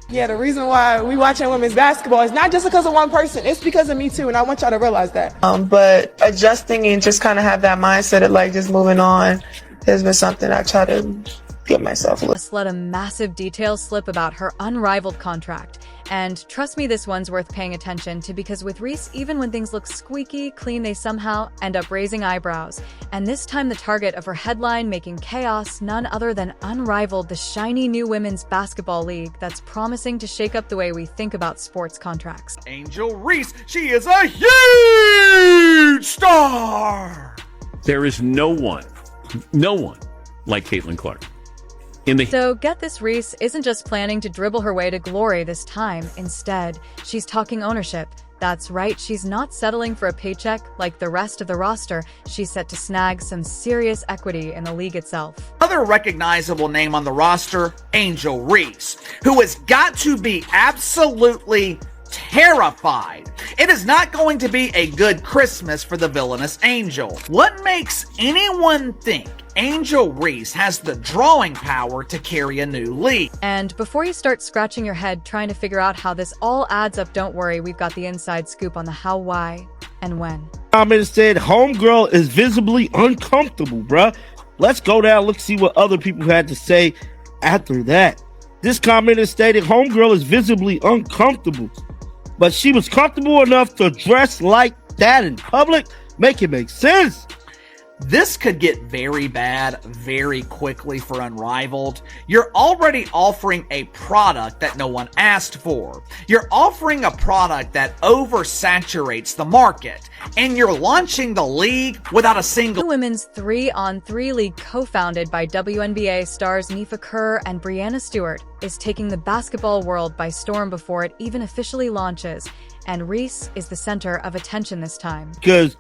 Yeah, the reason why we watching women's basketball is not just because of one person. It's because of me too, and I want y'all to realize that. But adjusting and just kind of have that mindset of like just moving on has been something I try to give myself a little. Let a massive detail slip about her unrivaled contract. And trust me, this one's worth paying attention to, because with Reese, even when things look squeaky clean, they somehow end up raising eyebrows. And this time the target of her headline making chaos, none other than Unrivaled, the shiny new women's basketball league that's promising to shake up the way we think about sports contracts. Angel Reese, she is a huge star! There is no one like Caitlin Clark. So get this, Reese isn't just planning to dribble her way to glory this time. Instead, she's talking ownership. That's right, she's not settling for a paycheck like the rest of the roster. She's set to snag some serious equity in the league itself. Other recognizable name on the roster, Angel Reese, who has got to be absolutely terrified. It is not going to be a good Christmas for the villainous Angel. What makes anyone think Angel Reese has the drawing power to carry a new league? And before you start scratching your head trying to figure out how this all adds up, don't worry, we've got the inside scoop on the how, why, and when. Comment said, homegirl is visibly uncomfortable, bruh. Let's go down and look, see what other people had to say after that. This commenter stated, homegirl is visibly uncomfortable, but she was comfortable enough to dress like that in public. Make it make sense. This could get very bad very quickly for Unrivaled. You're already offering a product that no one asked for. You're offering a product that oversaturates the market. And you're launching the league without a single... The women's 3-on-3 league, co-founded by WNBA stars Nifa Kerr and Brianna Stewart, is taking the basketball world by storm before it even officially launches. And Reese is the center of attention this time. Because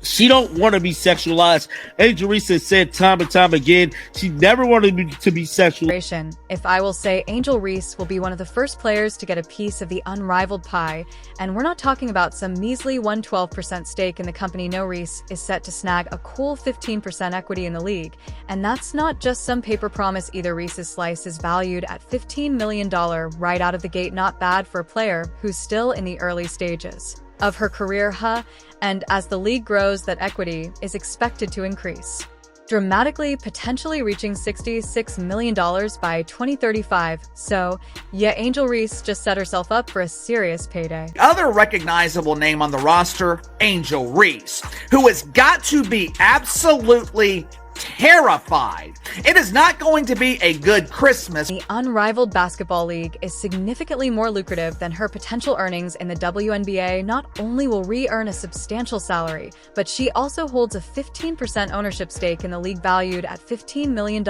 she don't want to be sexualized. Angel Reese has said time and time again, she never wanted to be sexualized. If I will say, Angel Reese will be one of the first players to get a piece of the unrivaled pie. And we're not talking about some measly 112% stake in the company. No, Reese is set to snag a cool 15% equity in the league. And that's not just some paper promise either. Reese's slice is valued at $15 million right out of the gate. Not bad for a player who's still in the early stages of her career, huh? And as the league grows, that equity is expected to increase dramatically, potentially reaching $66 million by 2035. So, yeah, Angel Reese just set herself up for a serious payday. Other recognizable name on the roster, Angel Reese, who has got to be absolutely terrified. It is not going to be a good Christmas. The Unrivaled Basketball League is significantly more lucrative than her potential earnings in the WNBA. Not only will Ree earn a substantial salary, but she also holds a 15% ownership stake in the league valued at $15 million.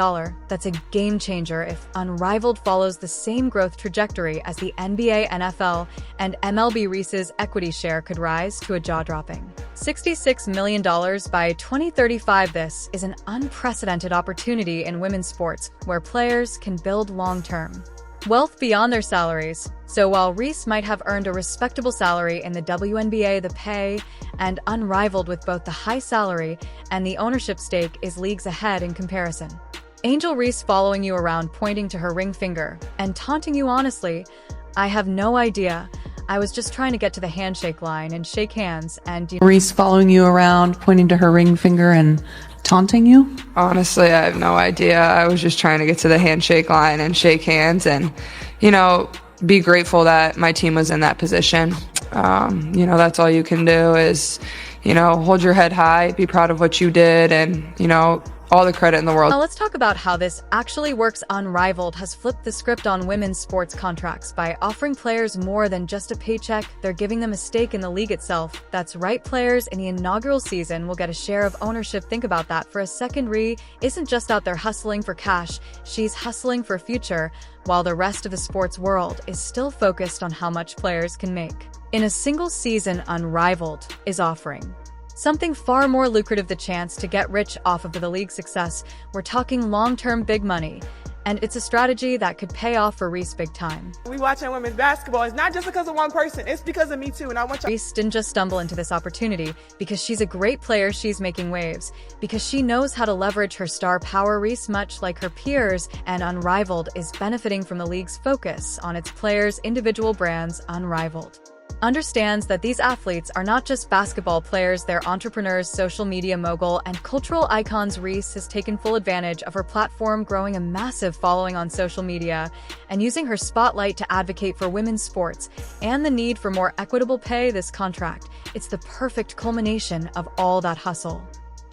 That's a game changer if Unrivaled follows the same growth trajectory as the NBA, NFL, and MLB. Reese's equity share could rise to a jaw-dropping $66 million by 2035. This is an unprecedented opportunity in women's sports, where players can build long-term wealth beyond their salaries. So while Reese might have earned a respectable salary in the WNBA, the pay and Unrivaled with both the high salary and the ownership stake is leagues ahead in comparison. Angel Reese following you around, pointing to her ring finger and taunting you. Honestly, I have no idea. I was just trying to get to the handshake line and shake hands, and Reese following you around, pointing to her ring finger and taunting you? Honestly, I have no idea. I was just trying to get to the handshake line and shake hands and, be grateful that my team was in that position. That's all you can do is, hold your head high, be proud of what you did, and, all the credit in the world. Now let's talk about how this actually works. Unrivaled has flipped the script on women's sports contracts by offering players more than just a paycheck. They're giving them a stake in the league itself. That's right, players in the inaugural season will get a share of ownership. Think about that for a second. Ree isn't just out there hustling for cash, she's hustling for a future, while the rest of the sports world is still focused on how much players can make in a single season. Unrivaled is offering something far more lucrative, the chance to get rich off of the league's success. We're talking long-term big money. And it's a strategy that could pay off for Reese big time. We watching women's basketball. It's not just because of one person. It's because of me too. And I want y'all. Reese didn't just stumble into this opportunity because she's a great player. She's making waves because she knows how to leverage her star power. Reese, much like her peers and Unrivaled, is benefiting from the league's focus on its players' individual brands. Unrivaled understands that these athletes are not just basketball players, they're entrepreneurs, social media mogul, and cultural icons. Reese has taken full advantage of her platform, growing a massive following on social media and using her spotlight to advocate for women's sports and the need for more equitable pay. This contract, it's the perfect culmination of all that hustle.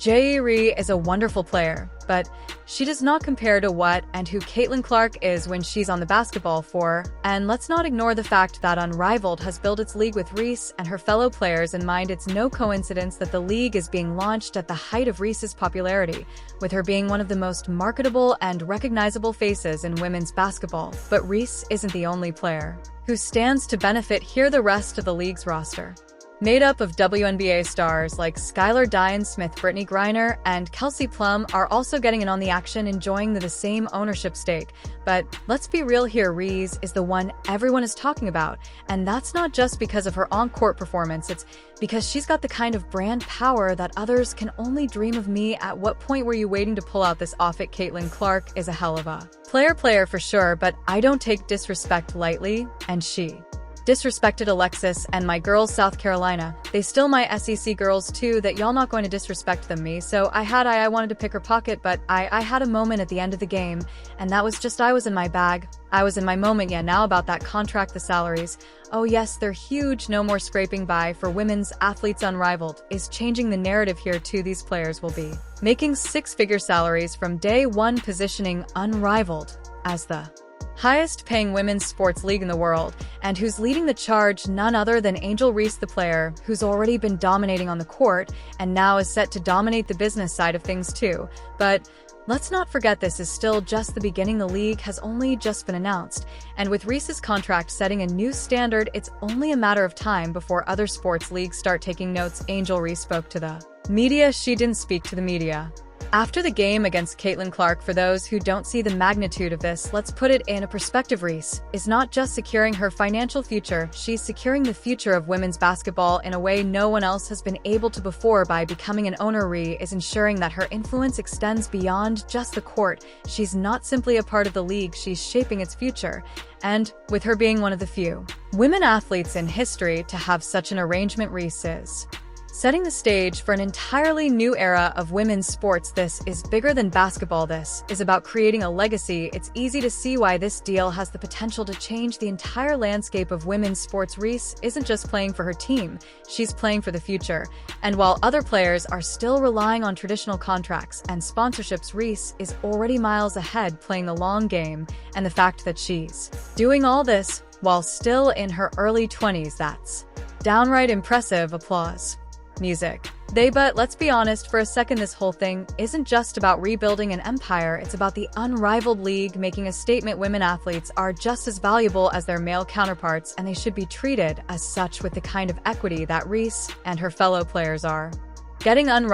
Ree is a wonderful player, but she does not compare to what and who Caitlin Clark is when she's on the basketball floor. And let's not ignore the fact that Unrivaled has built its league with Reese and her fellow players in mind. It's no coincidence that the league is being launched at the height of Reese's popularity, with her being one of the most marketable and recognizable faces in women's basketball. But Reese isn't the only player who stands to benefit here. The rest of the league's roster, made up of WNBA stars like Skylar Diane-Smith, Brittany Griner, and Kelsey Plum, are also getting in on the action, enjoying the same ownership stake. But let's be real here, Reese is the one everyone is talking about, and that's not just because of her on-court performance. It's because she's got the kind of brand power that others can only dream of. Me, at what point were you waiting to pull out this off-it? Caitlin Clark is a hell of a player for sure, but I don't take disrespect lightly, and she disrespected Alexis and my girls South Carolina. They still my SEC girls too, that y'all not going to disrespect them. Me, so I wanted to pick her pocket, but I had a moment at the end of the game, and that was just I was in my bag. I was in my moment. Yeah, now about that contract, the salaries. Oh yes, they're huge. No more scraping by for women's athletes. Unrivaled is changing the narrative here too. These players will be making six-figure salaries from day one, positioning Unrivaled as the highest paying women's sports league in the world. And who's leading the charge? None other than Angel Reese, the player who's already been dominating on the court and now is set to dominate the business side of things too. But let's not forget, this is still just the beginning. The league has only just been announced, and with Reese's contract setting a new standard, it's only a matter of time before other sports leagues start taking notes. Angel Reese spoke to the media. She didn't speak to the media after the game against Caitlin Clark. For those who don't see the magnitude of this, let's put it in a perspective. Reese is not just securing her financial future, she's securing the future of women's basketball in a way no one else has been able to before. By becoming an owner, Ree is ensuring that her influence extends beyond just the court. She's not simply a part of the league, she's shaping its future. And with her being one of the few women athletes in history to have such an arrangement, Reese is setting the stage for an entirely new era of women's sports. This is bigger than basketball. This is about creating a legacy. It's easy to see why this deal has the potential to change the entire landscape of women's sports. Reese isn't just playing for her team, she's playing for the future. And while other players are still relying on traditional contracts and sponsorships, Reese is already miles ahead, playing the long game. And the fact that she's doing all this while still in her early 20s, that's downright impressive. Applause. Music. But let's be honest for a second, this whole thing isn't just about rebuilding an empire, it's about the Unrivaled league making a statement. Women athletes are just as valuable as their male counterparts, and they should be treated as such with the kind of equity that Reese and her fellow players are getting. Unrivaled